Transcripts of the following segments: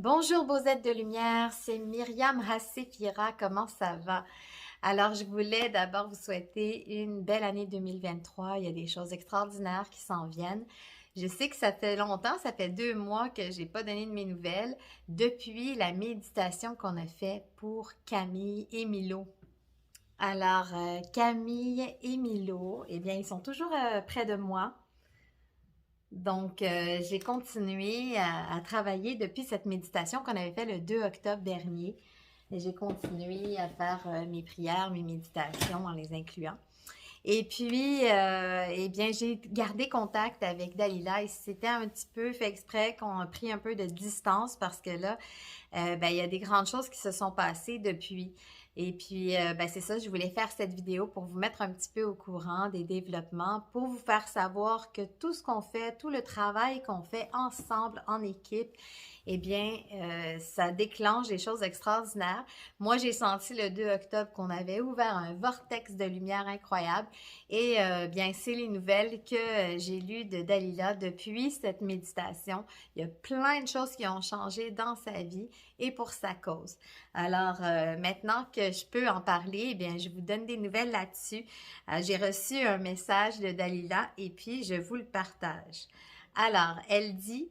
Bonjour beaux êtres de lumière, c'est Myriam Hassefira, comment ça va? Alors je voulais d'abord vous souhaiter une belle année 2023, il y a des choses extraordinaires qui s'en viennent. Je sais que ça fait longtemps, ça fait 2 mois que j'ai pas donné de mes nouvelles depuis la méditation qu'on a fait pour Camille et Milo. Alors Camille et Milo, eh bien ils sont toujours près de moi. Donc, j'ai continué à travailler depuis cette méditation qu'on avait fait le 2 octobre dernier. Et j'ai continué à faire mes prières, mes méditations en les incluant. Et puis, eh bien, j'ai gardé contact avec Dalila et c'était un petit peu fait exprès qu'on a pris un peu de distance parce que là, ben, il y a des grandes choses qui se sont passées depuis. Et puis, ben, c'est ça, je voulais faire cette vidéo pour vous mettre un petit peu au courant des développements, pour vous faire savoir que tout ce qu'on fait, tout le travail qu'on fait ensemble, en équipe, eh bien, ça déclenche des choses extraordinaires. Moi, j'ai senti le 2 octobre qu'on avait ouvert un vortex de lumière incroyable. Et bien, c'est les nouvelles que j'ai lues de Dalila depuis cette méditation. Il y a plein de choses qui ont changé dans sa vie et pour sa cause. Alors, maintenant que je peux en parler, eh bien, je vous donne des nouvelles là-dessus. J'ai reçu un message de Dalila et puis je vous le partage. Alors, elle dit,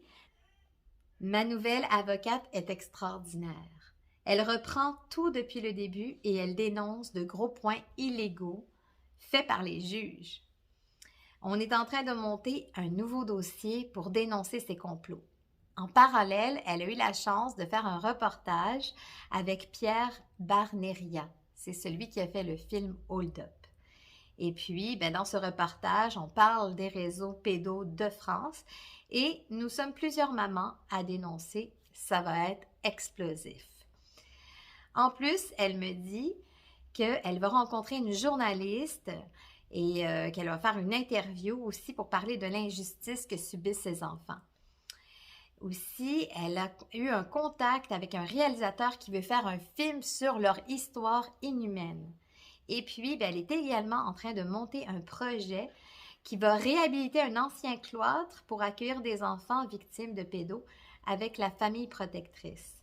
ma nouvelle avocate est extraordinaire. Elle reprend tout depuis le début et elle dénonce de gros points illégaux faits par les juges. On est en train de monter un nouveau dossier pour dénoncer ces complots. En parallèle, elle a eu la chance de faire un reportage avec Pierre Barneria. C'est celui qui a fait le film Hold Up. Et puis, ben, dans ce reportage, on parle des réseaux pédos de France et nous sommes plusieurs mamans à dénoncer. Ça va être explosif. En plus, elle me dit qu'elle va rencontrer une journaliste et qu'elle va faire une interview aussi pour parler de l'injustice que subissent ses enfants. Aussi, elle a eu un contact avec un réalisateur qui veut faire un film sur leur histoire inhumaine. Et puis, ben, elle est également en train de monter un projet qui va réhabiliter un ancien cloître pour accueillir des enfants victimes de pédos avec la famille protectrice.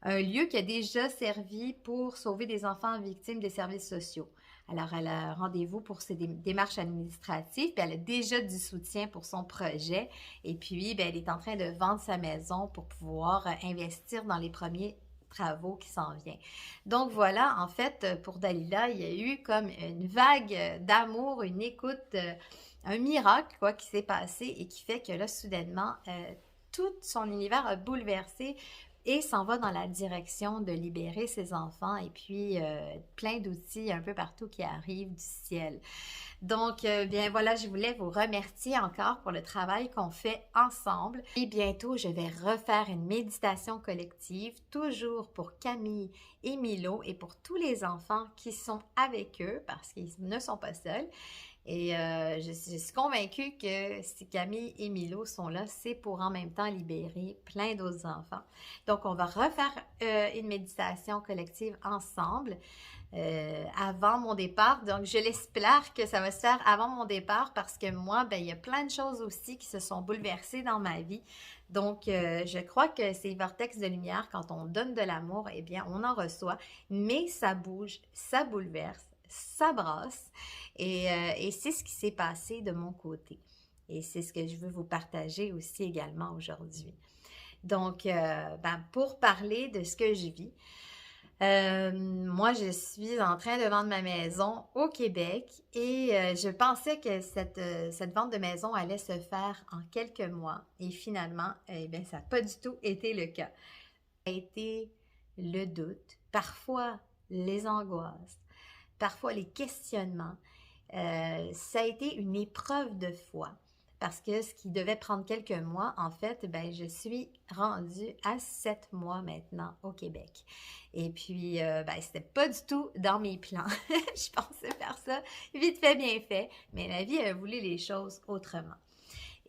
Un lieu qui a déjà servi pour sauver des enfants victimes des services sociaux. Alors, elle a rendez-vous pour ses démarches administratives, puis elle a déjà du soutien pour son projet. Et puis, ben, elle est en train de vendre sa maison pour pouvoir investir dans les premiers travaux qui s'en viennent. Donc voilà, en fait, pour Dalila, il y a eu comme une vague d'amour, une écoute, un miracle quoi qui s'est passé et qui fait que là, soudainement, tout son univers a bouleversé et s'en va dans la direction de libérer ses enfants et puis plein d'outils un peu partout qui arrivent du ciel. Donc, bien voilà, je voulais vous remercier encore pour le travail qu'on fait ensemble. Et bientôt, je vais refaire une méditation collective, toujours pour Camille et Milo et pour tous les enfants qui sont avec eux parce qu'ils ne sont pas seuls. Et je suis convaincue que si Camille et Milo sont là, c'est pour en même temps libérer plein d'autres enfants. Donc, on va refaire une méditation collective ensemble avant mon départ. Donc, je l'espère que ça va se faire avant mon départ parce que moi, ben, il y a plein de choses aussi qui se sont bouleversées dans ma vie. Donc, je crois que ces vortex de lumière, quand on donne de l'amour, eh bien, on en reçoit, mais ça bouge, ça bouleverse, ça brasse. Et c'est ce qui s'est passé de mon côté. Et c'est ce que je veux vous partager aussi également aujourd'hui. Donc, ben, pour parler de ce que je vis, moi, je suis en train de vendre ma maison au Québec et je pensais que cette vente de maison allait se faire en quelques mois. Et finalement, eh bien, ça n'a pas du tout été le cas. Ça a été le doute, parfois les angoisses, parfois les questionnements. Ça a été une épreuve de foi. Parce que ce qui devait prendre quelques mois, en fait, ben, je suis rendue à 7 mois maintenant au Québec. Et puis, ben, c'était pas du tout dans mes plans. Je pensais faire ça vite fait, bien fait, mais la vie a voulu les choses autrement.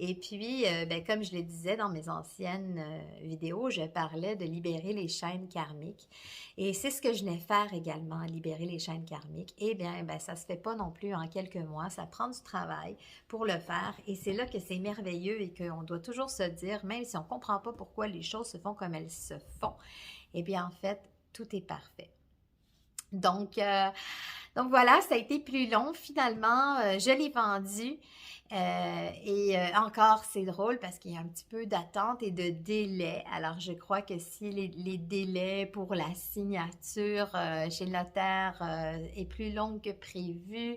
Et puis, ben, comme je le disais dans mes anciennes vidéos, je parlais de libérer les chaînes karmiques. Et c'est ce que je venais faire également, libérer les chaînes karmiques. Eh bien, ben, ça ne se fait pas non plus en quelques mois, ça prend du travail pour le faire. Et c'est là que c'est merveilleux et qu'on doit toujours se dire, même si on ne comprend pas pourquoi les choses se font comme elles se font, eh bien, en fait, tout est parfait. Donc, voilà, ça a été plus long. Finalement, je l'ai vendu. Encore, c'est drôle parce qu'il y a un petit peu d'attente et de délai. Alors, je crois que si les délais pour la signature chez le notaire est plus long que prévu,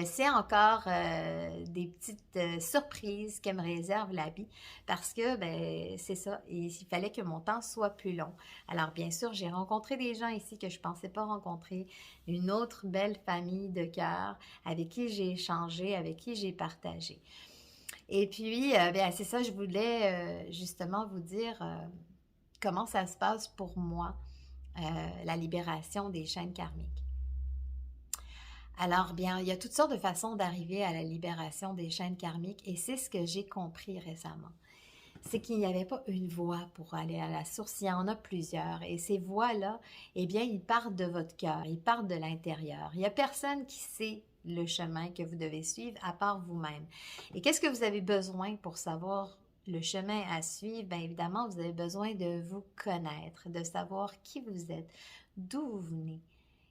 c'est encore des petites surprises que me réserve la vie parce que, ben, c'est ça. Il fallait que mon temps soit plus long. Alors, bien sûr, j'ai rencontré des gens ici que je ne pensais pas rencontrer, une autre belle famille de cœur avec qui j'ai échangé, avec qui j'ai partagé. Et puis, bien, c'est ça, je voulais justement vous dire comment ça se passe pour moi, la libération des chaînes karmiques. Alors, bien, il y a toutes sortes de façons d'arriver à la libération des chaînes karmiques et c'est ce que j'ai compris récemment. C'est qu'il n'y avait pas une voie pour aller à la source, il y en a plusieurs. Et ces voies-là, eh bien, ils partent de votre cœur, ils partent de l'intérieur. Il n'y a personne qui sait le chemin que vous devez suivre à part vous-même. Et qu'est-ce que vous avez besoin pour savoir le chemin à suivre? Bien évidemment, vous avez besoin de vous connaître, de savoir qui vous êtes, d'où vous venez.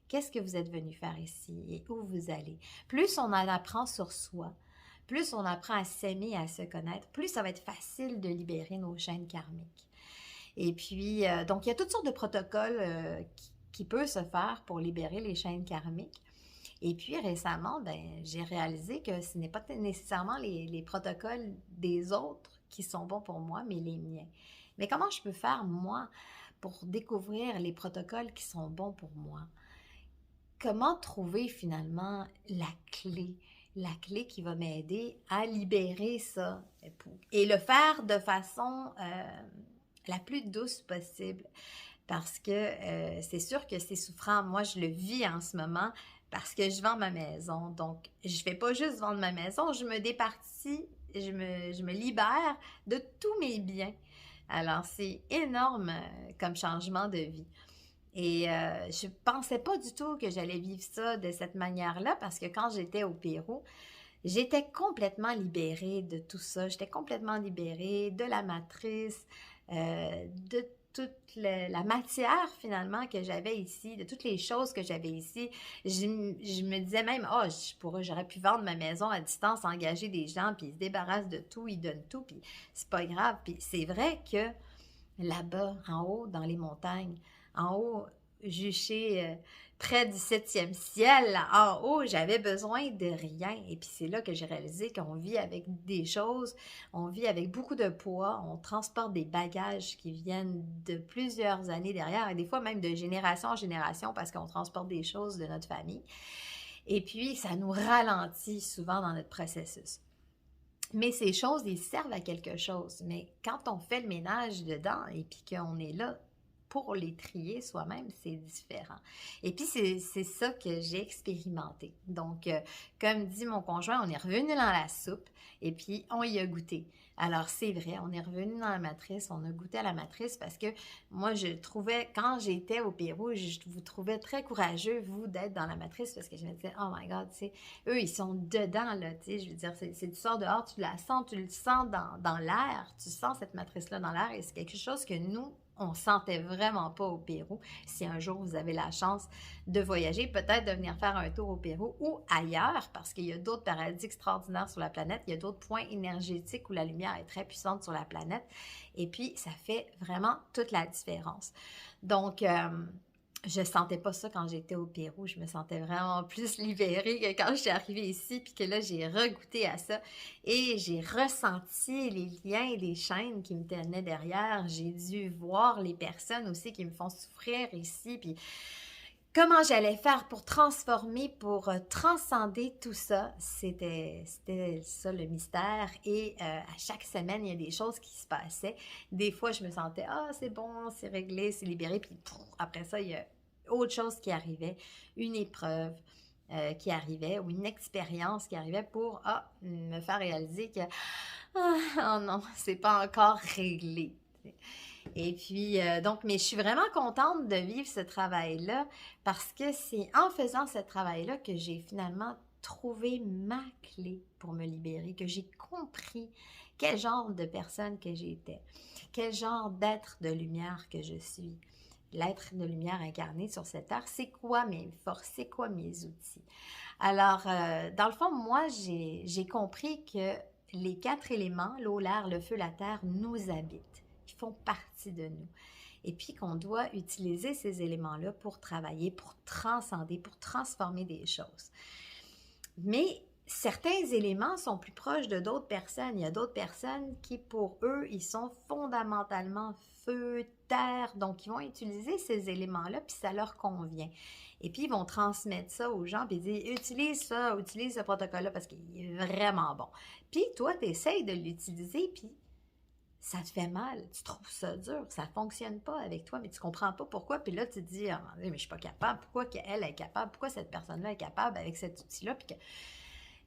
Qu'est-ce que vous êtes venu faire ici et où vous allez? Plus on en apprend sur soi, plus on apprend à s'aimer, à se connaître, plus ça va être facile de libérer nos chaînes karmiques. Et puis, donc, il y a toutes sortes de protocoles qui peuvent se faire pour libérer les chaînes karmiques. Et puis, récemment, ben, j'ai réalisé que ce n'est pas nécessairement les protocoles des autres qui sont bons pour moi, mais les miens. Mais comment je peux faire, moi, pour découvrir les protocoles qui sont bons pour moi? Comment trouver finalement la clé qui va m'aider à libérer ça et le faire de façon la plus douce possible parce que c'est sûr que c'est souffrant. Moi, je le vis en ce moment parce que je vends ma maison. Donc, je ne fais pas juste vendre ma maison, je me départis, je me libère de tous mes biens. Alors, c'est énorme comme changement de vie. Et je pensais pas du tout que j'allais vivre ça de cette manière-là parce que quand j'étais au Pérou, j'étais complètement libérée de tout ça. J'étais complètement libérée de la matrice, de toute la matière finalement que j'avais ici, de toutes les choses que j'avais ici. Je me disais même, oh, j'aurais pu vendre ma maison à distance, engager des gens, puis ils se débarrassent de tout, ils donnent tout, puis c'est pas grave. Puis c'est vrai que là-bas, en haut, dans les montagnes, en haut, juché près du 7e ciel, là, en haut, j'avais besoin de rien. Et puis c'est là que j'ai réalisé qu'on vit avec des choses, on vit avec beaucoup de poids, on transporte des bagages qui viennent de plusieurs années derrière, et des fois même de génération en génération, parce qu'on transporte des choses de notre famille. Et puis, ça nous ralentit souvent dans notre processus. Mais ces choses, ils servent à quelque chose. Mais quand on fait le ménage dedans et puis qu'on est là pour les trier soi-même, c'est différent. Et puis, c'est ça que j'ai expérimenté. Donc, comme dit mon conjoint, on est revenu dans la soupe et puis on y a goûté. Alors, c'est vrai, on est revenu dans la matrice, on a goûté à la matrice parce que moi, je trouvais, quand j'étais au Pérou, je vous trouvais très courageux, vous, d'être dans la matrice parce que je me disais, oh my God, tu sais, eux, ils sont dedans, là, tu sais, je veux dire, tu sors dehors, tu la sens, tu le sens dans l'air, tu sens cette matrice-là dans l'air et c'est quelque chose que nous, on sentait vraiment pas au Pérou. Si un jour vous avez la chance de voyager, peut-être de venir faire un tour au Pérou ou ailleurs, parce qu'il y a d'autres paradis extraordinaires sur la planète, il y a d'autres points énergétiques où la lumière est très puissante sur la planète, et puis ça fait vraiment toute la différence. Donc, je sentais pas ça quand j'étais au Pérou. Je me sentais vraiment plus libérée que quand je suis arrivée ici, puis que là, j'ai regoûté à ça et j'ai ressenti les liens et les chaînes qui me tenaient derrière. J'ai dû voir les personnes aussi qui me font souffrir ici, puis comment j'allais faire pour transformer, pour transcender tout ça. C'était ça le mystère. Et à chaque semaine, il y a des choses qui se passaient. Des fois, je me sentais, ah, c'est bon, c'est réglé, c'est libéré. Puis après ça, il y a autre chose qui arrivait, une épreuve, qui arrivait ou une expérience qui arrivait pour me faire réaliser que oh non, c'est pas encore réglé. Et puis, donc, mais je suis vraiment contente de vivre ce travail-là parce que c'est en faisant ce travail-là que j'ai finalement trouvé ma clé pour me libérer, que j'ai compris quel genre de personne que j'étais, quel genre d'être de lumière que je suis. L'être de lumière incarné sur cette terre, c'est quoi mes forces, c'est quoi mes outils. Alors, dans le fond, moi, j'ai compris que les 4 éléments, l'eau, l'air, le feu, la terre, nous habitent, qui font partie de nous. Et puis qu'on doit utiliser ces éléments-là pour travailler, pour transcender, pour transformer des choses. Mais certains éléments sont plus proches de d'autres personnes. Il y a d'autres personnes qui, pour eux, ils sont fondamentalement feu, terre, donc ils vont utiliser ces éléments-là, puis ça leur convient. Et puis, ils vont transmettre ça aux gens, puis ils disent, utilise ça, utilise ce protocole-là parce qu'il est vraiment bon. Puis, toi, tu essayes de l'utiliser, puis ça te fait mal, tu trouves ça dur, ça fonctionne pas avec toi, mais tu comprends pas pourquoi, puis là, tu te dis, ah, mais je suis pas capable, pourquoi qu'elle est capable, pourquoi cette personne-là est capable avec cet outil-là, puis que...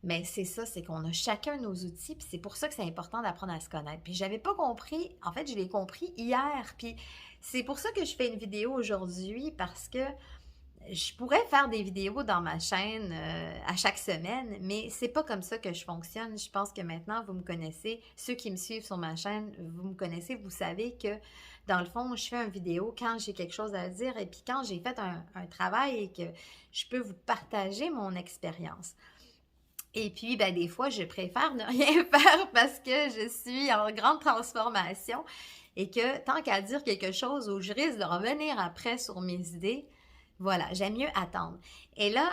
Mais c'est ça, c'est qu'on a chacun nos outils, puis c'est pour ça que c'est important d'apprendre à se connaître. Puis j'avais pas compris, en fait, je l'ai compris hier, puis c'est pour ça que je fais une vidéo aujourd'hui, parce que je pourrais faire des vidéos dans ma chaîne à chaque semaine, mais c'est pas comme ça que je fonctionne. Je pense que maintenant, vous me connaissez. Ceux qui me suivent sur ma chaîne, vous me connaissez, vous savez que dans le fond, je fais une vidéo quand j'ai quelque chose à dire et puis quand j'ai fait un travail et que je peux vous partager mon expérience. Et puis, ben, des fois, je préfère ne rien faire parce que je suis en grande transformation et que tant qu'à dire quelque chose où je risque de revenir après sur mes idées, voilà, j'aime mieux attendre. Et là,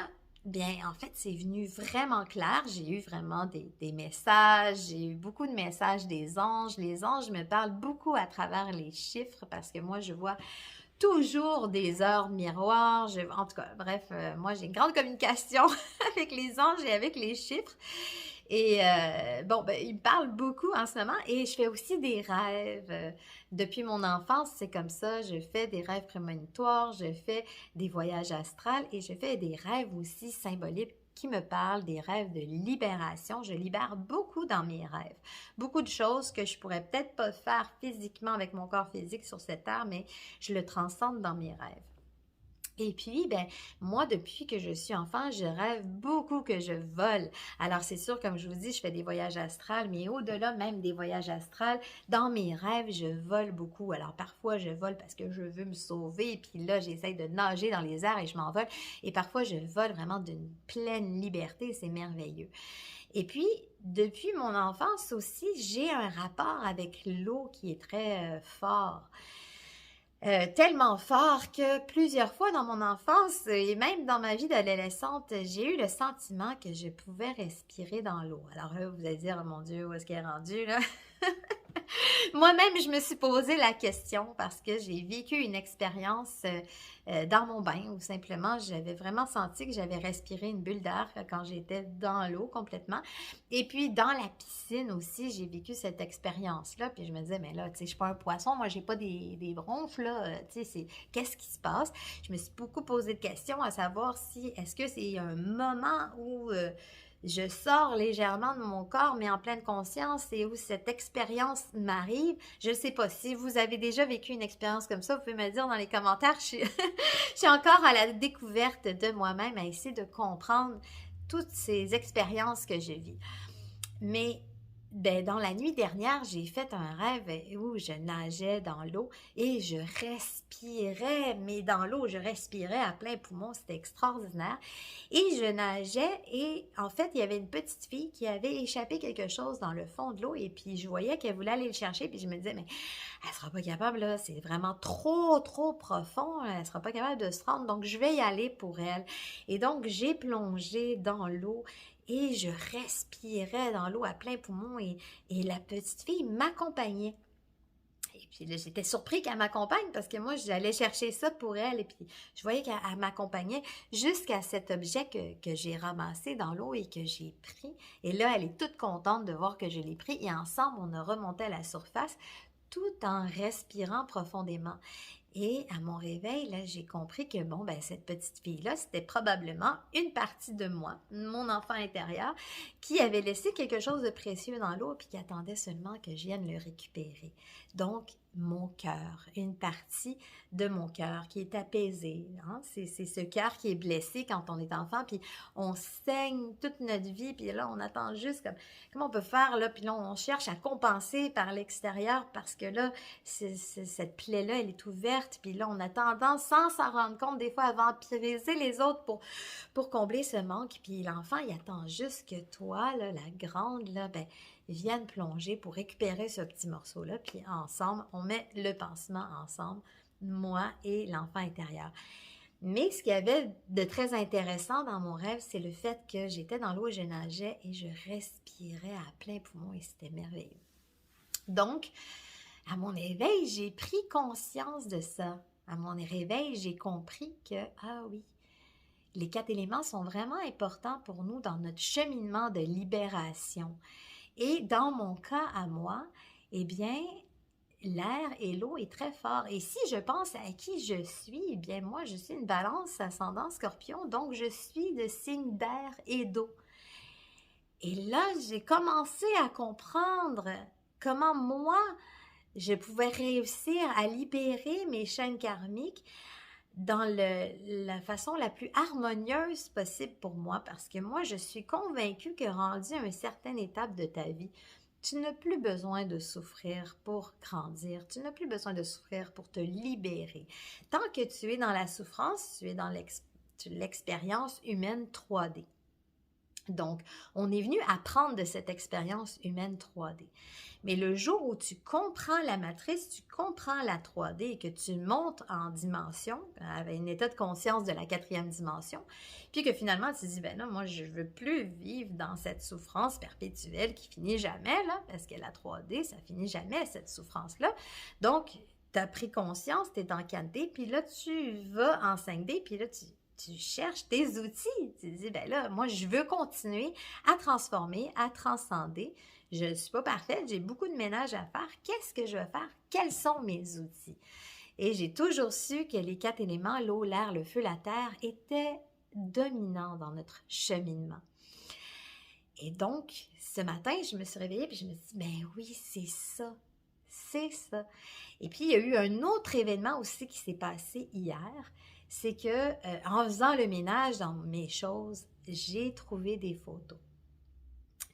bien, en fait, c'est venu vraiment clair. J'ai eu vraiment des messages, j'ai eu beaucoup de messages des anges. Les anges me parlent beaucoup à travers les chiffres parce que moi, je vois toujours des heures miroirs. En tout cas, bref, moi, j'ai une grande communication avec les anges et avec les chiffres. Et bon, ben, ils me parlent beaucoup en ce moment et je fais aussi des rêves. Depuis mon enfance, c'est comme ça. Je fais des rêves prémonitoires, je fais des voyages astrales et je fais des rêves aussi symboliques qui me parlent, des rêves de libération. Je libère beaucoup dans mes rêves. Beaucoup de choses que je pourrais peut-être pas faire physiquement avec mon corps physique sur cette terre, mais je le transcende dans mes rêves. Et puis, ben, moi, depuis que je suis enfant, je rêve beaucoup que je vole. Alors, c'est sûr, comme je vous dis, je fais des voyages astrales, mais au-delà même des voyages astrales, dans mes rêves, je vole beaucoup. Alors, parfois, je vole parce que je veux me sauver, puis là, j'essaye de nager dans les airs et je m'envole. Et parfois, je vole vraiment d'une pleine liberté, c'est merveilleux. Et puis, depuis mon enfance aussi, j'ai un rapport avec l'eau qui est très fort. Tellement fort que plusieurs fois dans mon enfance et même dans ma vie d'adolescente, j'ai eu le sentiment que je pouvais respirer dans l'eau. Alors là, vous allez dire, oh mon Dieu, où est-ce qu'elle est rendue là? Moi-même, je me suis posé la question parce que j'ai vécu une expérience dans mon bain où simplement j'avais vraiment senti que j'avais respiré une bulle d'air quand j'étais dans l'eau complètement. Et puis dans la piscine aussi, j'ai vécu cette expérience-là. Puis je me disais, mais là, tu sais, je suis pas un poisson, moi, j'ai pas des bronches, là. Tu sais, qu'est-ce qui se passe? Je me suis beaucoup posé de questions à savoir si, est-ce que c'est un moment où je sors légèrement de mon corps, mais en pleine conscience, et où cette expérience m'arrive. Je ne sais pas si vous avez déjà vécu une expérience comme ça, vous pouvez me le dire dans les commentaires. Je suis encore à la découverte de moi-même, à essayer de comprendre toutes ces expériences que je vis. Mais ben, dans la nuit dernière, j'ai fait un rêve où je nageais dans l'eau et je respirais, mais dans l'eau, je respirais à plein poumon, c'était extraordinaire. Et je nageais et en fait, il y avait une petite fille qui avait échappé quelque chose dans le fond de l'eau et puis je voyais qu'elle voulait aller le chercher puis je me disais, mais elle sera pas capable là, c'est vraiment trop profond, elle sera pas capable de se rendre, donc je vais y aller pour elle. Et donc, j'ai plongé dans l'eau et je respirais dans l'eau à plein poumon et la petite fille m'accompagnait. Et puis là, j'étais surpris qu'elle m'accompagne parce que moi, j'allais chercher ça pour elle. Et puis, je voyais qu'elle m'accompagnait jusqu'à cet objet que j'ai ramassé dans l'eau et que j'ai pris. Et là, elle est toute contente de voir que je l'ai pris. Et ensemble, on a remonté à la surface tout en respirant profondément. Et à mon réveil, là, j'ai compris que, bon, ben, cette petite fille-là, c'était probablement une partie de moi, mon enfant intérieur, qui avait laissé quelque chose de précieux dans l'eau puis qui attendait seulement que je vienne le récupérer. Donc, mon cœur, une partie de mon cœur qui est apaisée. Hein? C'est ce cœur qui est blessé quand on est enfant, puis on saigne toute notre vie, puis là, on attend juste comme, comment on peut faire, là, puis là, on cherche à compenser par l'extérieur parce que là, cette plaie-là, elle est ouverte, puis là, on a tendance, sans s'en rendre compte, des fois, à vampiriser les autres pour combler ce manque, puis l'enfant, il attend juste que toi, là, la grande, là, ben, vienne plonger pour récupérer ce petit morceau-là, puis ensemble, on met le pansement ensemble, moi et l'enfant intérieur. Mais ce qu'il y avait de très intéressant dans mon rêve, c'est le fait que j'étais dans l'eau et je nageais et je respirais à plein poumon et c'était merveilleux. Donc, à mon éveil, j'ai pris conscience de ça. À mon réveil, j'ai compris que, ah oui, les 4 éléments sont vraiment importants pour nous dans notre cheminement de libération. Et dans mon cas à moi, eh bien, l'air et l'eau est très fort. Et si je pense à qui je suis, eh bien, moi, je suis une balance ascendant scorpion, donc je suis de signe d'air et d'eau. Et là, j'ai commencé à comprendre comment moi, je pouvais réussir à libérer mes chaînes karmiques dans la façon la plus harmonieuse possible pour moi, parce que moi, je suis convaincue que rendu à une certaine étape de ta vie, tu n'as plus besoin de souffrir pour grandir, tu n'as plus besoin de souffrir pour te libérer. Tant que tu es dans la souffrance, tu es dans l'expérience humaine 3D. Donc, on est venu apprendre de cette expérience humaine 3D. Mais le jour où tu comprends la matrice, tu comprends la 3D et que tu montes en dimension, avec un état de conscience de la 4e dimension, puis que finalement tu te dis, ben non, moi je veux plus vivre dans cette souffrance perpétuelle qui finit jamais, là, parce que la 3D, ça finit jamais, cette souffrance-là. Donc, tu as pris conscience, tu es en 4D, puis là tu vas en 5D, puis là tu cherches tes outils. Tu dis, ben là, moi, je veux continuer à transformer, à transcender. Je ne suis pas parfaite, j'ai beaucoup de ménage à faire. Qu'est-ce que je vais faire? Quels sont mes outils? Et j'ai toujours su que les 4 éléments, l'eau, l'air, le feu, la terre, étaient dominants dans notre cheminement. Et donc, ce matin, je me suis réveillée et je me suis dit, ben oui, c'est ça. C'est ça. Et puis, il y a eu un autre événement aussi qui s'est passé hier. C'est que en faisant le ménage dans mes choses, j'ai trouvé des photos.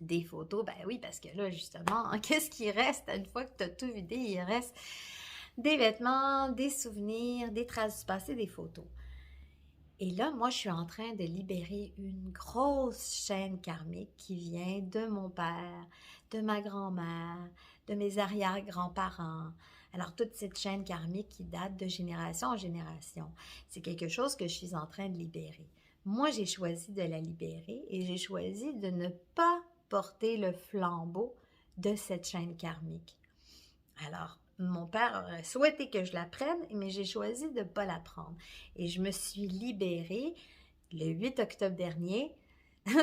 Des photos, ben oui, parce que là, justement, qu'est-ce qui reste une fois que tu as tout vidé? Il reste des vêtements, des souvenirs, des traces du passé, des photos. Et là, moi, je suis en train de libérer une grosse chaîne karmique qui vient de mon père, de ma grand-mère, de mes arrière-grands-parents. Alors, toute cette chaîne karmique qui date de génération en génération, c'est quelque chose que je suis en train de libérer. Moi, j'ai choisi de la libérer et j'ai choisi de ne pas porter le flambeau de cette chaîne karmique. Alors, mon père aurait souhaité que je la prenne, mais j'ai choisi de ne pas la prendre. Et je me suis libérée le 8 octobre dernier.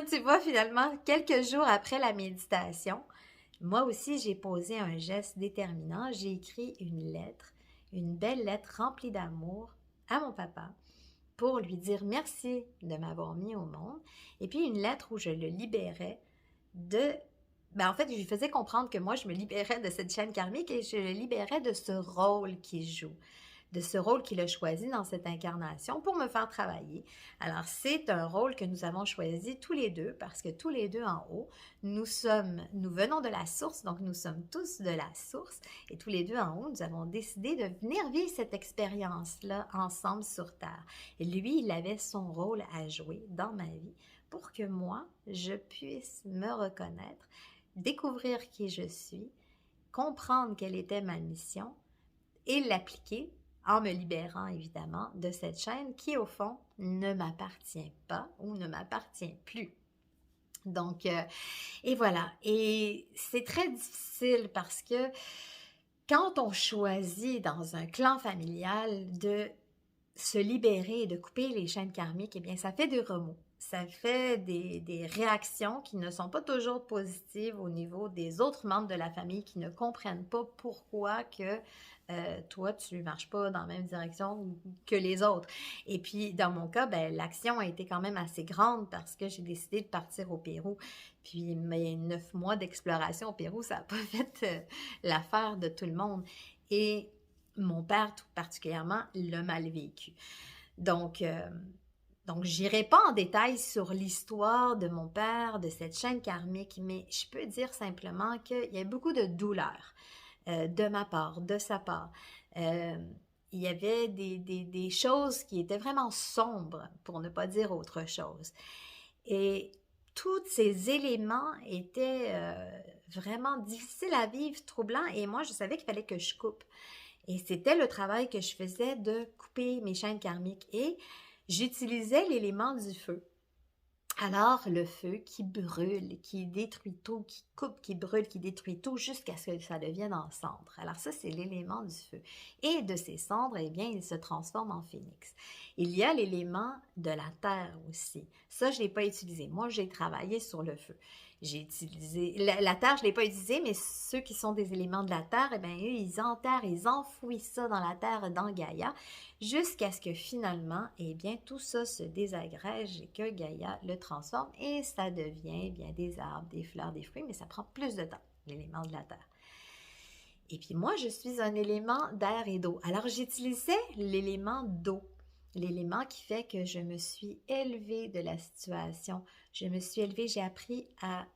Tu vois, finalement, quelques jours après la méditation, moi aussi, j'ai posé un geste déterminant. J'ai écrit une lettre, une belle lettre remplie d'amour à mon papa pour lui dire merci de m'avoir mis au monde. Et puis une lettre où je le libérais de... Ben en fait, je lui faisais comprendre que moi, je me libérais de cette chaîne karmique et je le libérais de ce rôle qu'il joue, de ce rôle qu'il a choisi dans cette incarnation pour me faire travailler. Alors, c'est un rôle que nous avons choisi tous les deux parce que tous les deux en haut, nous venons de la source, donc nous sommes tous de la source et tous les deux en haut, nous avons décidé de venir vivre cette expérience-là ensemble sur Terre. Et lui, il avait son rôle à jouer dans ma vie pour que moi, je puisse me reconnaître, découvrir qui je suis, comprendre quelle était ma mission et l'appliquer en me libérant évidemment de cette chaîne qui au fond ne m'appartient pas ou ne m'appartient plus. Donc, et voilà. Et c'est très difficile parce que quand on choisit dans un clan familial de se libérer et de couper les chaînes karmiques, eh bien, ça fait des remous. ça fait des réactions qui ne sont pas toujours positives au niveau des autres membres de la famille qui ne comprennent pas pourquoi que toi, tu ne marches pas dans la même direction que les autres. Et puis, dans mon cas, ben, l'action a été quand même assez grande parce que j'ai décidé de partir au Pérou. Puis, mes 9 mois d'exploration au Pérou, ça n'a pas fait l'affaire de tout le monde. Et mon père, tout particulièrement, l'a mal vécu. Donc, j'irai pas en détail sur l'histoire de mon père, de cette chaîne karmique, mais je peux dire simplement qu'il y a beaucoup de douleur de ma part, de sa part. Euh, il y avait des choses qui étaient vraiment sombres, pour ne pas dire autre chose. Et tous ces éléments étaient vraiment difficiles à vivre, troublants, et moi, je savais qu'il fallait que je coupe. Et c'était le travail que je faisais de couper mes chaînes karmiques. Et j'utilisais l'élément du feu. Alors, le feu qui brûle, qui détruit tout, qui coupe, qui brûle, qui détruit tout, jusqu'à ce que ça devienne en cendres. Alors ça, c'est l'élément du feu. Et de ces cendres, eh bien, il se transforme en phénix. Il y a l'élément de la terre aussi. Ça, je ne l'ai pas utilisé. Moi, j'ai travaillé sur le feu. J'ai utilisé... La terre, je ne l'ai pas utilisée, mais ceux qui sont des éléments de la terre, eh bien, eux, ils enterrent, ils enfouissent ça dans la terre, dans Gaïa, jusqu'à ce que finalement, eh bien, tout ça se désagrège et que Gaïa le transforme et ça devient eh bien des arbres, des fleurs, des fruits, mais ça prend plus de temps, l'élément de la terre. Et puis moi, je suis un élément d'air et d'eau. Alors, j'utilisais l'élément d'eau, l'élément qui fait que je me suis élevée de la situation. Je me suis élevée, j'ai appris à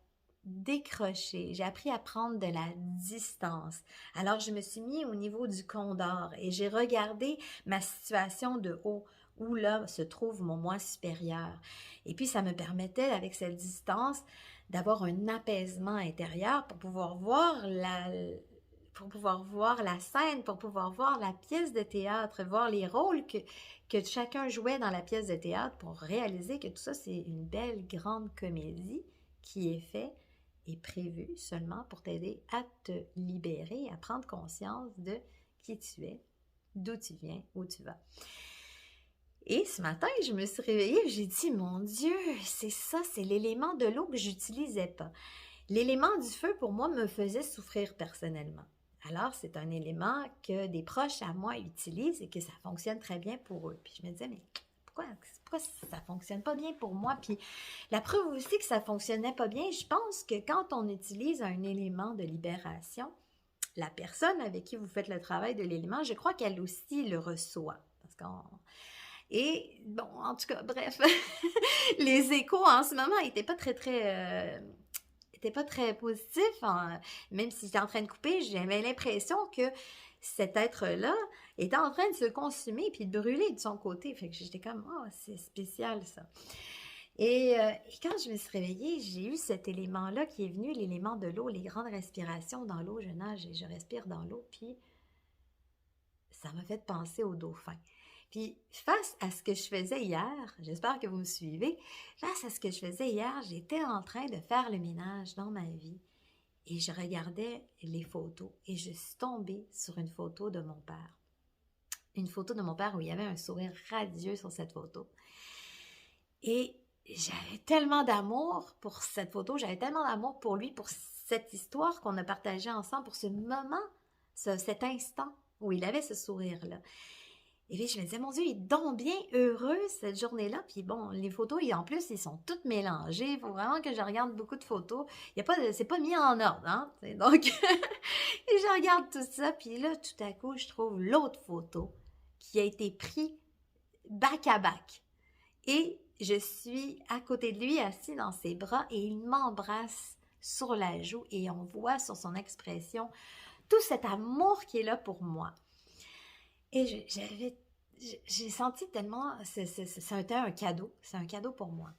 décrocher, j'ai appris à prendre de la distance. Alors, je me suis mis au niveau du Condor et j'ai regardé ma situation de haut, où là se trouve mon moi supérieur. Et puis, ça me permettait, avec cette distance, d'avoir un apaisement intérieur pour pouvoir voir la scène, pour pouvoir voir la pièce de théâtre, voir les rôles que chacun jouait dans la pièce de théâtre pour réaliser que tout ça, c'est une belle grande comédie qui est faite et prévue seulement pour t'aider à te libérer, à prendre conscience de qui tu es, d'où tu viens, où tu vas. Et ce matin, je me suis réveillée et j'ai dit, mon Dieu, c'est ça, c'est l'élément de l'eau que j'utilisais pas. L'élément du feu, pour moi, me faisait souffrir personnellement. Alors, c'est un élément que des proches à moi utilisent et que ça fonctionne très bien pour eux. Puis je me disais, mais pourquoi ça fonctionne pas bien pour moi? Puis la preuve aussi que ça fonctionnait pas bien, je pense que quand on utilise un élément de libération, la personne avec qui vous faites le travail de l'élément, je crois qu'elle aussi le reçoit. Et bon, en tout cas, bref, les échos en ce moment n'étaient pas était pas très positif, hein. Même si j'étais en train de couper, j'avais l'impression que cet être-là était en train de se consumer puis de brûler de son côté. Fait que j'étais comme, oh, c'est spécial ça. Et quand je me suis réveillée, j'ai eu cet élément-là qui est venu, l'élément de l'eau, les grandes respirations dans l'eau. Je nage et je respire dans l'eau, puis ça m'a fait penser au dauphin. Puis, face à ce que je faisais hier, j'espère que vous me suivez, face à ce que je faisais hier, j'étais en train de faire le ménage dans ma vie et je regardais les photos et je suis tombée sur une photo de mon père. Une photo de mon père où il y avait un sourire radieux sur cette photo. Et j'avais tellement d'amour pour cette photo, j'avais tellement d'amour pour lui, pour cette histoire qu'on a partagée ensemble, pour ce moment, cet instant où il avait ce sourire-là. Et puis, je me disais, mon Dieu, il est donc bien heureux cette journée-là. Puis bon, les photos, en plus, ils sont toutes mélangées. Il faut vraiment que je regarde beaucoup de photos. C'est pas mis en ordre, hein? Donc, et je regarde tout ça. Puis là, tout à coup, je trouve l'autre photo qui a été prise back à back. Et je suis à côté de lui, assis dans ses bras, et il m'embrasse sur la joue. Et on voit sur son expression tout cet amour qui est là pour moi. Et j'ai senti tellement, c'était un cadeau, c'est un cadeau pour moi.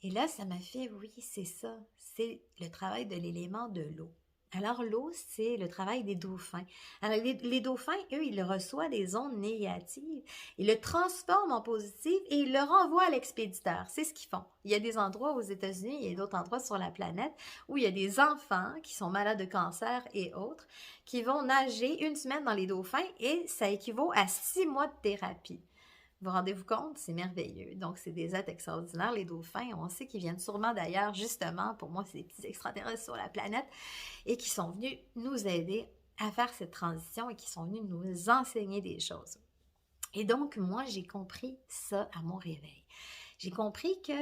Et là, ça m'a fait, oui, c'est ça, c'est le travail de l'élément de l'eau. Alors, l'eau, c'est le travail des dauphins. Alors, les dauphins, eux, ils reçoivent des ondes négatives, ils le transforment en positif et ils le renvoient à l'expéditeur. C'est ce qu'ils font. Il y a des endroits aux États-Unis, il y a d'autres endroits sur la planète où il y a des enfants qui sont malades de cancer et autres qui vont nager 1 semaine dans les dauphins et ça équivaut à 6 mois de thérapie. Vous rendez-vous compte? C'est merveilleux. Donc, c'est des êtres extraordinaires, les dauphins. On sait qu'ils viennent sûrement d'ailleurs, justement, pour moi, c'est des petits extraterrestres sur la planète et qui sont venus nous aider à faire cette transition et qui sont venus nous enseigner des choses. Et donc, moi, j'ai compris ça à mon réveil. J'ai compris que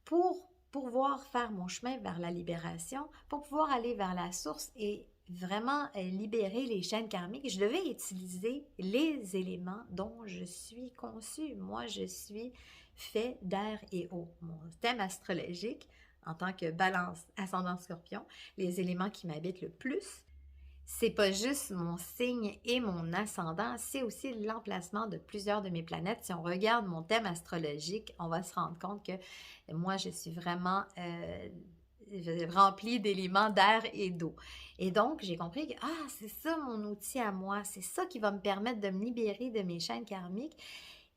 pour pouvoir faire mon chemin vers la libération, pour pouvoir aller vers la source et vraiment libérer les chaînes karmiques, je devais utiliser les éléments dont je suis conçue. Moi, je suis fait d'air et eau. Mon thème astrologique, en tant que balance ascendant scorpion, les éléments qui m'habitent le plus, c'est pas juste mon signe et mon ascendant, c'est aussi l'emplacement de plusieurs de mes planètes. Si on regarde mon thème astrologique, on va se rendre compte que moi, je suis vraiment remplie d'éléments d'air et d'eau. Et donc, j'ai compris que c'est ça mon outil à moi, c'est ça qui va me permettre de me libérer de mes chaînes karmiques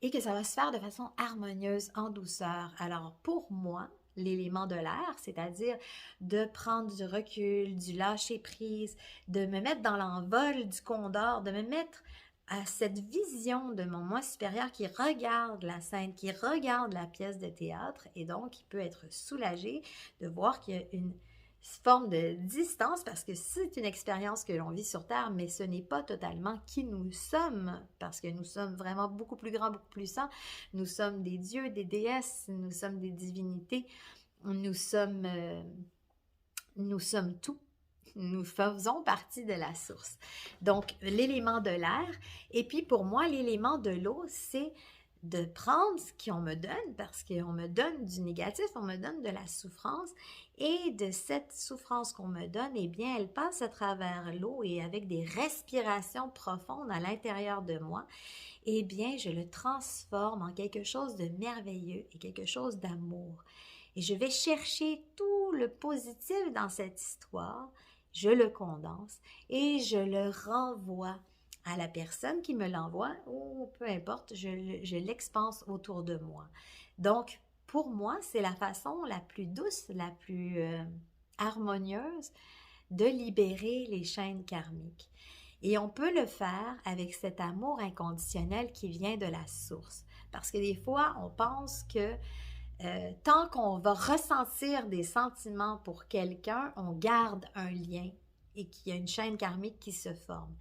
et que ça va se faire de façon harmonieuse, en douceur. Alors, pour moi, l'élément de l'air, c'est-à-dire de prendre du recul, du lâcher-prise, de me mettre dans l'envol du condor, de me mettre à cette vision de mon moi supérieur qui regarde la scène, qui regarde la pièce de théâtre et donc qui peut être soulagé de voir qu'il y a une forme de distance parce que c'est une expérience que l'on vit sur Terre, mais ce n'est pas totalement qui nous sommes parce que nous sommes vraiment beaucoup plus grands, beaucoup plus puissants. Nous sommes des dieux, des déesses, nous sommes des divinités, nous sommes tout. Nous faisons partie de la source. Donc, l'élément de l'air. Et puis, pour moi, l'élément de l'eau, c'est de prendre ce qu'on me donne, parce qu'on me donne du négatif, on me donne de la souffrance, et de cette souffrance qu'on me donne, eh bien, elle passe à travers l'eau et avec des respirations profondes à l'intérieur de moi, eh bien, je le transforme en quelque chose de merveilleux et quelque chose d'amour. Et je vais chercher tout le positif dans cette histoire, je le condense et je le renvoie à la personne qui me l'envoie ou peu importe, je l'expanse autour de moi. Donc, pour moi, c'est la façon la plus douce, la plus harmonieuse de libérer les chaînes karmiques. Et on peut le faire avec cet amour inconditionnel qui vient de la source. Parce que des fois, on pense que tant qu'on va ressentir des sentiments pour quelqu'un, on garde un lien et qu'il y a une chaîne karmique qui se forme.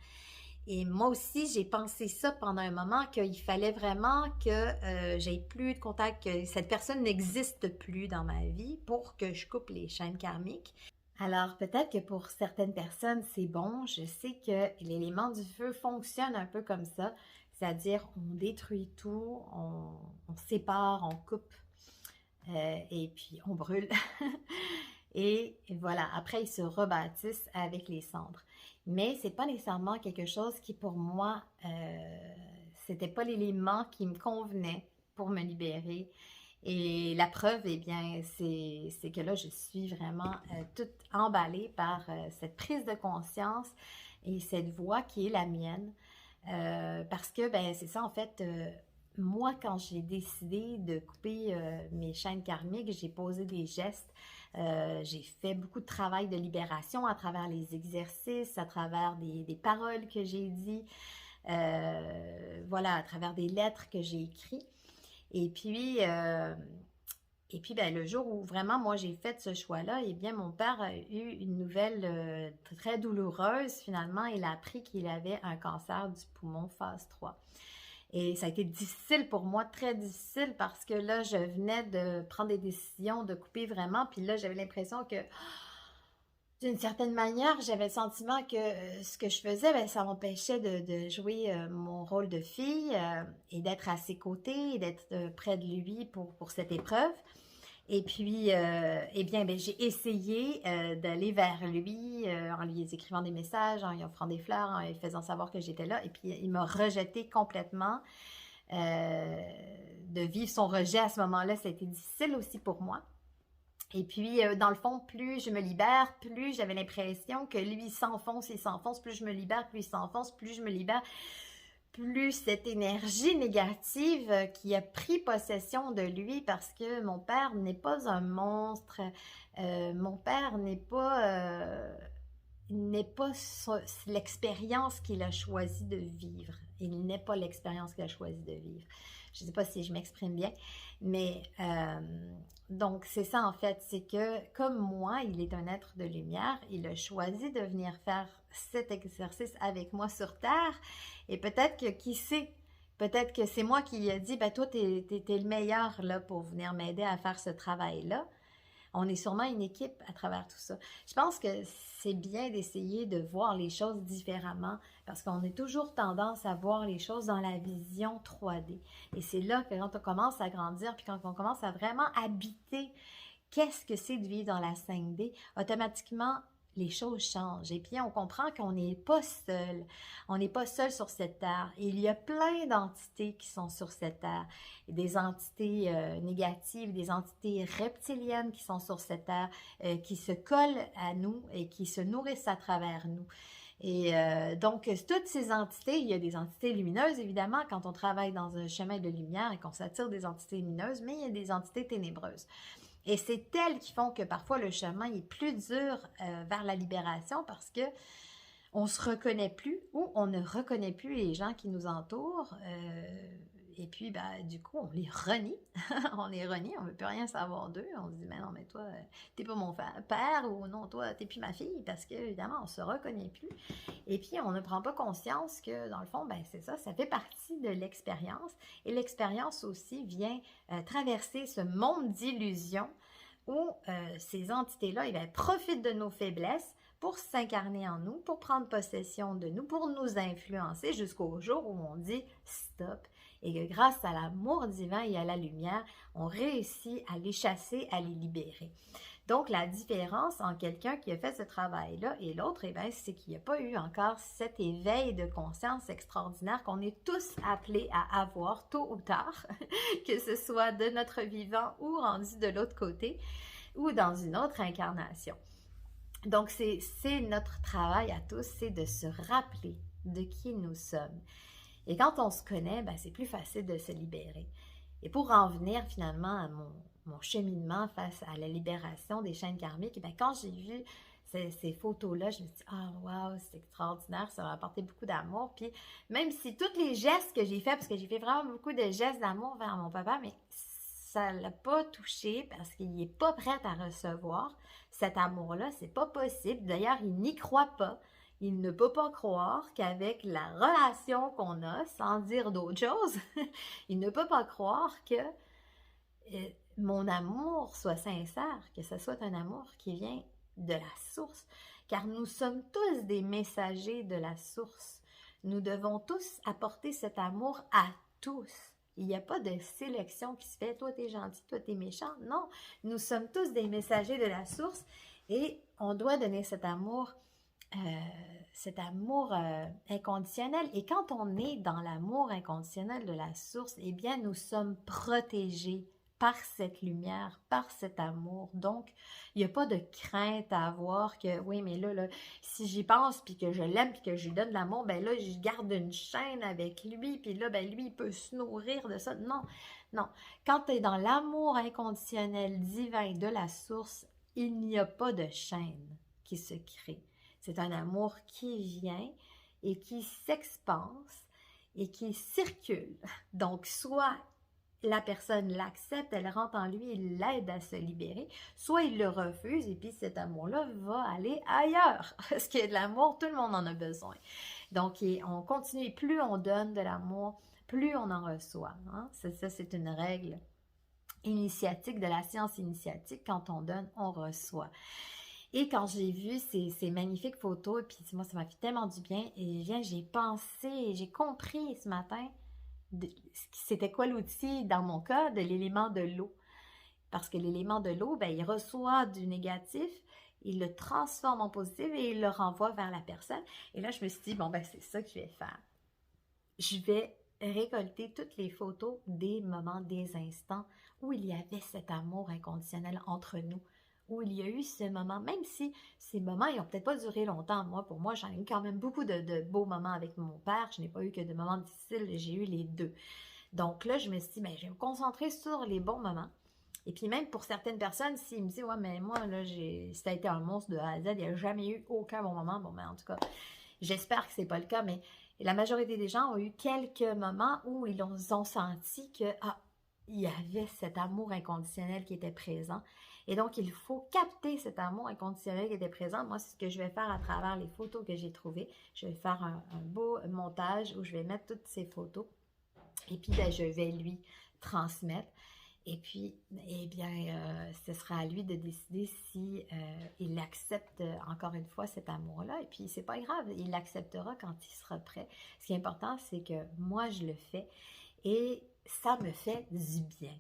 Et moi aussi, j'ai pensé ça pendant un moment, qu'il fallait vraiment que j'aie plus de contact, que cette personne n'existe plus dans ma vie pour que je coupe les chaînes karmiques. Alors, peut-être que pour certaines personnes, c'est bon. Je sais que l'élément du feu fonctionne un peu comme ça, c'est-à-dire on détruit tout, on sépare, on coupe. Et puis on brûle. Et voilà, après ils se rebâtissent avec les cendres. Mais c'est pas nécessairement quelque chose qui pour moi, c'était pas l'élément qui me convenait pour me libérer. Et la preuve, eh bien, c'est que là, je suis vraiment toute emballée par cette prise de conscience et cette voix qui est la mienne. Parce que, ben, c'est ça, en fait, moi, quand j'ai décidé de couper mes chaînes karmiques, j'ai posé des gestes, j'ai fait beaucoup de travail de libération à travers les exercices, à travers des paroles que j'ai dites, voilà, à travers des lettres que j'ai écrites. Et puis, ben, le jour où vraiment, moi, j'ai fait ce choix-là, eh bien, mon père a eu une nouvelle très douloureuse. Finalement, il a appris qu'il avait un cancer du poumon phase 3. Et ça a été difficile pour moi, très difficile, parce que là, je venais de prendre des décisions, de couper vraiment. Puis là, j'avais l'impression que, d'une certaine manière, j'avais le sentiment que ce que je faisais, bien, ça m'empêchait de jouer mon rôle de fille et d'être à ses côtés, et d'être près de lui pour cette épreuve. Et puis, eh bien, ben, j'ai essayé d'aller vers lui en lui écrivant des messages, en lui offrant des fleurs, en lui faisant savoir que j'étais là. Et puis, il m'a rejeté complètement. De vivre son rejet à ce moment-là, ça a été difficile aussi pour moi. Et puis, dans le fond, plus je me libère, plus j'avais l'impression que lui, il s'enfonce, plus je me libère, plus il s'enfonce, plus je me libère. Plus cette énergie négative qui a pris possession de lui parce que mon père n'est pas un monstre, mon père n'est pas n'est pas l'expérience qu'il a choisi de vivre. Il n'est pas l'expérience qu'il a choisi de vivre. Je ne sais pas si je m'exprime bien, mais donc c'est ça en fait, c'est que comme moi, il est un être de lumière, il a choisi de venir faire cet exercice avec moi sur Terre, et peut-être que, qui sait, peut-être que c'est moi qui lui ai dit, ben toi, t'es le meilleur là pour venir m'aider à faire ce travail-là. On est sûrement une équipe à travers tout ça. Je pense que c'est bien d'essayer de voir les choses différemment parce qu'on a toujours tendance à voir les choses dans la vision 3D. Et c'est là que quand on commence à grandir, puis quand on commence à vraiment habiter qu'est-ce que c'est de vivre dans la 5D, automatiquement, les choses changent. Et puis, on comprend qu'on n'est pas seul. On n'est pas seul sur cette terre. Et il y a plein d'entités qui sont sur cette terre. Des entités négatives, des entités reptiliennes qui sont sur cette terre, qui se collent à nous et qui se nourrissent à travers nous. Et donc, toutes ces entités, il y a des entités lumineuses, évidemment, quand on travaille dans un chemin de lumière et qu'on s'attire des entités lumineuses, mais il y a des entités ténébreuses. Et c'est elles qui font que parfois le chemin est plus dur vers la libération parce que on se reconnaît plus ou on ne reconnaît plus les gens qui nous entourent. Et puis, ben, du coup, on les renie. On les renie, on ne veut plus rien savoir d'eux. On se dit, mais non, mais toi, t'es pas mon père ou non, toi, t'es plus ma fille parce qu'évidemment, on se reconnaît plus. Et puis, on ne prend pas conscience que, dans le fond, ben, c'est ça, ça fait partie de l'expérience. Et l'expérience aussi vient traverser ce monde d'illusions où ces entités-là, ils profitent de nos faiblesses pour s'incarner en nous, pour prendre possession de nous, pour nous influencer jusqu'au jour où on dit stop et que grâce à l'amour divin et à la lumière, on réussit à les chasser, à les libérer. Donc, la différence entre quelqu'un qui a fait ce travail-là et l'autre, eh bien, c'est qu'il n'y a pas eu encore cet éveil de conscience extraordinaire qu'on est tous appelés à avoir tôt ou tard, que ce soit de notre vivant ou rendu de l'autre côté ou dans une autre incarnation. Donc, c'est notre travail à tous, c'est de se rappeler de qui nous sommes. Et quand on se connaît, ben, c'est plus facile de se libérer. Et pour en venir finalement à mon cheminement face à la libération des chaînes karmiques, ben, quand j'ai vu ces photos-là, je me suis dit, ah, wow, c'est extraordinaire, ça m'a apporté beaucoup d'amour. Puis même si tous les gestes que j'ai faits, parce que j'ai fait vraiment beaucoup de gestes d'amour vers mon papa, mais ça ne l'a pas touché parce qu'il n'est pas prêt à recevoir cet amour-là, c'est pas possible. D'ailleurs, il n'y croit pas. Il ne peut pas croire qu'avec la relation qu'on a, sans dire d'autre chose, il ne peut pas croire que mon amour soit sincère, que ce soit un amour qui vient de la source. Car nous sommes tous des messagers de la source. Nous devons tous apporter cet amour à tous. Il n'y a pas de sélection qui se fait, toi t'es gentil, toi t'es méchant. Non, nous sommes tous des messagers de la source et on doit donner cet amour inconditionnel. Et quand on est dans l'amour inconditionnel de la source, eh bien, nous sommes protégés par cette lumière, par cet amour. Donc, il n'y a pas de crainte à avoir que, oui, mais là si j'y pense, puis que je l'aime, puis que je lui donne de l'amour, ben là, je garde une chaîne avec lui, puis là, ben lui, il peut se nourrir de ça. Non, non. Quand tu es dans l'amour inconditionnel divin de la source, il n'y a pas de chaîne qui se crée. C'est un amour qui vient et qui s'expanse et qui circule. Donc, soit la personne l'accepte, elle rentre en lui, il l'aide à se libérer, soit il le refuse et puis cet amour-là va aller ailleurs. Parce que de l'amour, tout le monde en a besoin. Donc, on continue. Plus on donne de l'amour, plus on en reçoit. Hein? Ça, c'est une règle initiatique de la science initiatique. Quand on donne, on reçoit. Et quand j'ai vu ces magnifiques photos, puis moi, ça m'a fait tellement du bien, et j'ai pensé, j'ai compris ce matin c'était quoi l'outil, dans mon cas, de l'élément de l'eau. Parce que l'élément de l'eau, ben, il reçoit du négatif, il le transforme en positif et il le renvoie vers la personne. Et là, je me suis dit, bon, ben, c'est ça que je vais faire. Je vais récolter toutes les photos des moments, des instants où il y avait cet amour inconditionnel entre nous, où il y a eu ce moment, même si ces moments, ils n'ont peut-être pas duré longtemps. Pour moi, j'en ai eu quand même beaucoup de beaux moments avec mon père. Je n'ai pas eu que de moments difficiles, j'ai eu les deux. Donc là, je me suis dit, ben, je vais me concentrer sur les bons moments. Et puis même pour certaines personnes, s'ils me disent, ouais, mais moi, là, ça a été un monstre de A à Z, il n'y a jamais eu aucun bon moment. Bon, ben, en tout cas, j'espère que c'est pas le cas, mais la majorité des gens ont eu quelques moments où ils ont senti que, ah, il y avait cet amour inconditionnel qui était présent. Et donc, il faut capter cet amour inconditionnel qui était présent. Moi, c'est ce que je vais faire à travers les photos que j'ai trouvées. Je vais faire un beau montage où je vais mettre toutes ces photos. Et puis, ben, je vais lui transmettre. Et puis, eh bien, ce sera à lui de décider si il accepte encore une fois cet amour-là. Et puis, c'est pas grave, il l'acceptera quand il sera prêt. Ce qui est important, c'est que moi, je le fais et ça me fait du bien.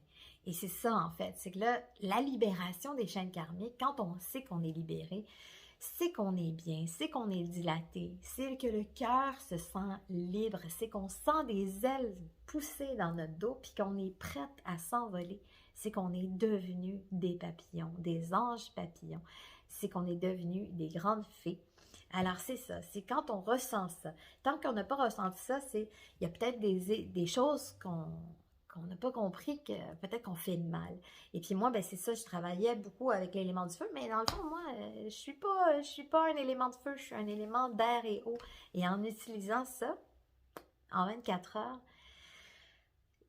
Et c'est ça, en fait, c'est que là, la libération des chaînes karmiques, quand on sait qu'on est libéré, c'est qu'on est bien, c'est qu'on est dilaté, c'est que le cœur se sent libre, c'est qu'on sent des ailes pousser dans notre dos puis qu'on est prête à s'envoler, c'est qu'on est devenu des papillons, des anges papillons, c'est qu'on est devenu des grandes fées. Alors c'est ça, c'est quand on ressent ça. Tant qu'on n'a pas ressenti ça, il y a peut-être des choses qu'on n'a pas compris que peut-être qu'on fait mal. Et puis moi, ben c'est ça, je travaillais beaucoup avec l'élément du feu, mais dans le fond, moi, je suis pas un élément de feu, je suis un élément d'air et eau. Et en utilisant ça, en 24 heures,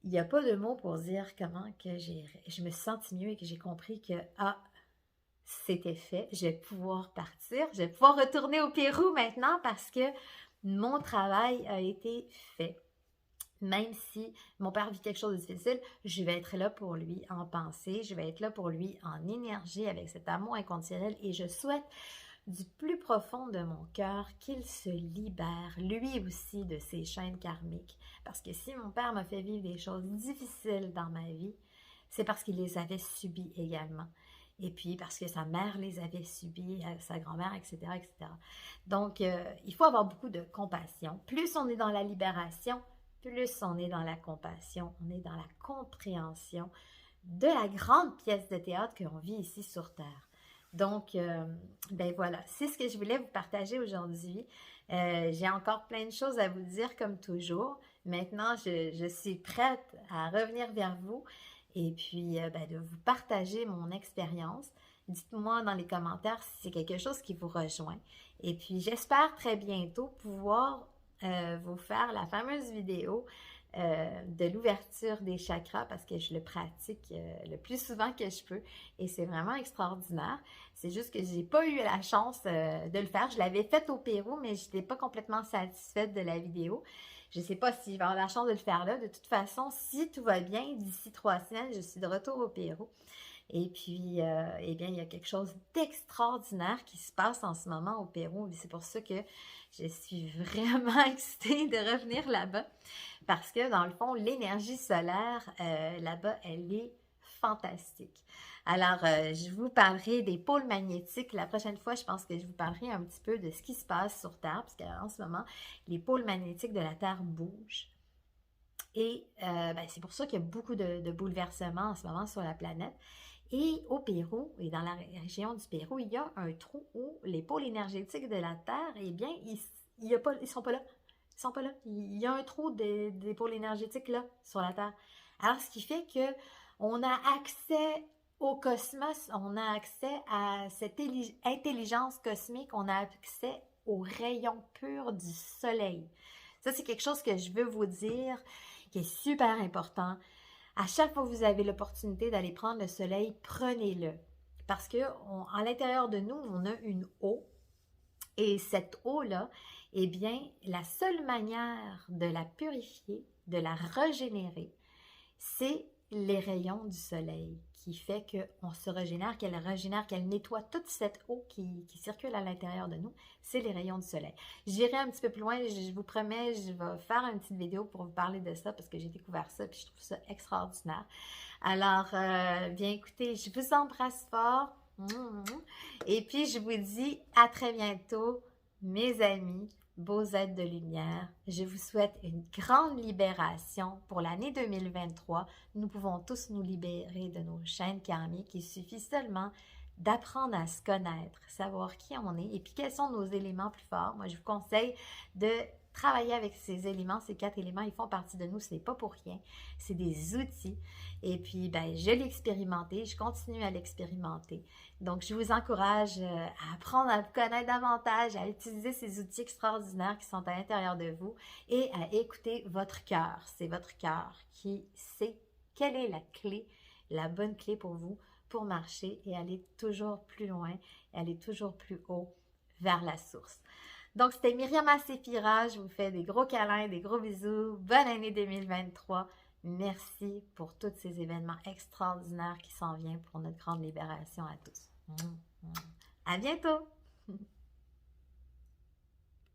il n'y a pas de mots pour dire comment que je me suis sentie mieux et que j'ai compris que, ah, c'était fait, je vais pouvoir partir, je vais pouvoir retourner au Pérou maintenant parce que mon travail a été fait. Même si mon père vit quelque chose de difficile, je vais être là pour lui en pensée, je vais être là pour lui en énergie avec cet amour inconditionnel et je souhaite du plus profond de mon cœur qu'il se libère, lui aussi, de ses chaînes karmiques. Parce que si mon père m'a fait vivre des choses difficiles dans ma vie, c'est parce qu'il les avait subies également. Et puis parce que sa mère les avait subies, sa grand-mère, etc., etc. Donc, il faut avoir beaucoup de compassion. Plus on est dans la libération, plus on est dans la compassion, on est dans la compréhension de la grande pièce de théâtre qu'on vit ici sur Terre. Donc, ben voilà, c'est ce que je voulais vous partager aujourd'hui. J'ai encore plein de choses à vous dire comme toujours. Maintenant, je suis prête à revenir vers vous et puis ben, de vous partager mon expérience. Dites-moi dans les commentaires si c'est quelque chose qui vous rejoint. Et puis, j'espère très bientôt pouvoir vous faire la fameuse vidéo de l'ouverture des chakras parce que je le pratique le plus souvent que je peux et c'est vraiment extraordinaire. C'est juste que j'ai pas eu la chance de le faire. Je l'avais fait au Pérou, mais je n'étais pas complètement satisfaite de la vidéo. Je ne sais pas si je vais avoir la chance de le faire là. De toute façon, si tout va bien, d'ici 3 semaines, je suis de retour au Pérou. Et puis, eh bien, il y a quelque chose d'extraordinaire qui se passe en ce moment au Pérou. C'est pour ça que je suis vraiment excitée de revenir là-bas. Parce que, dans le fond, l'énergie solaire, là-bas, elle est fantastique. Alors, je vous parlerai des pôles magnétiques. La prochaine fois, je pense que je vous parlerai un petit peu de ce qui se passe sur Terre. Parce qu'en ce moment, les pôles magnétiques de la Terre bougent. Et ben, c'est pour ça qu'il y a beaucoup de bouleversements en ce moment sur la planète. Et au Pérou, et dans la région du Pérou, il y a un trou où les pôles énergétiques de la Terre, eh bien, ils sont pas là. Ils sont pas là. Il y a un trou des pôles énergétiques là, sur la Terre. Alors, ce qui fait que on a accès au cosmos, on a accès à cette intelligence cosmique, on a accès aux rayons purs du soleil. Ça, c'est quelque chose que je veux vous dire, qui est super important. À chaque fois que vous avez l'opportunité d'aller prendre le soleil, prenez-le. Parce que à l'intérieur de nous, on a une eau. Et cette eau-là, eh bien, la seule manière de la purifier, de la régénérer, c'est les rayons du soleil qui fait qu'on se régénère, qu'elle nettoie toute cette eau qui circule à l'intérieur de nous, c'est les rayons du soleil. J'irai un petit peu plus loin, je vous promets, je vais faire une petite vidéo pour vous parler de ça parce que j'ai découvert ça et je trouve ça extraordinaire. Alors, bien écoutez, je vous embrasse fort et puis je vous dis à très bientôt, mes amis. Beaux êtres de lumière, je vous souhaite une grande libération pour l'année 2023. Nous pouvons tous nous libérer de nos chaînes karmiques. Il suffit seulement d'apprendre à se connaître, savoir qui on est et puis quels sont nos éléments plus forts. Moi, je vous conseille de travailler avec ces éléments, ces 4 éléments, ils font partie de nous, ce n'est pas pour rien. C'est des outils. Et puis, ben, je l'ai expérimenté, je continue à l'expérimenter. Donc, je vous encourage à apprendre à vous connaître davantage, à utiliser ces outils extraordinaires qui sont à l'intérieur de vous et à écouter votre cœur. C'est votre cœur qui sait quelle est la clé, la bonne clé pour vous pour marcher et aller toujours plus loin, aller toujours plus haut vers la source. Donc, c'était Myriam Asséphira. Je vous fais des gros câlins, des gros bisous. Bonne année 2023. Merci pour tous ces événements extraordinaires qui s'en viennent pour notre grande libération à tous. À bientôt!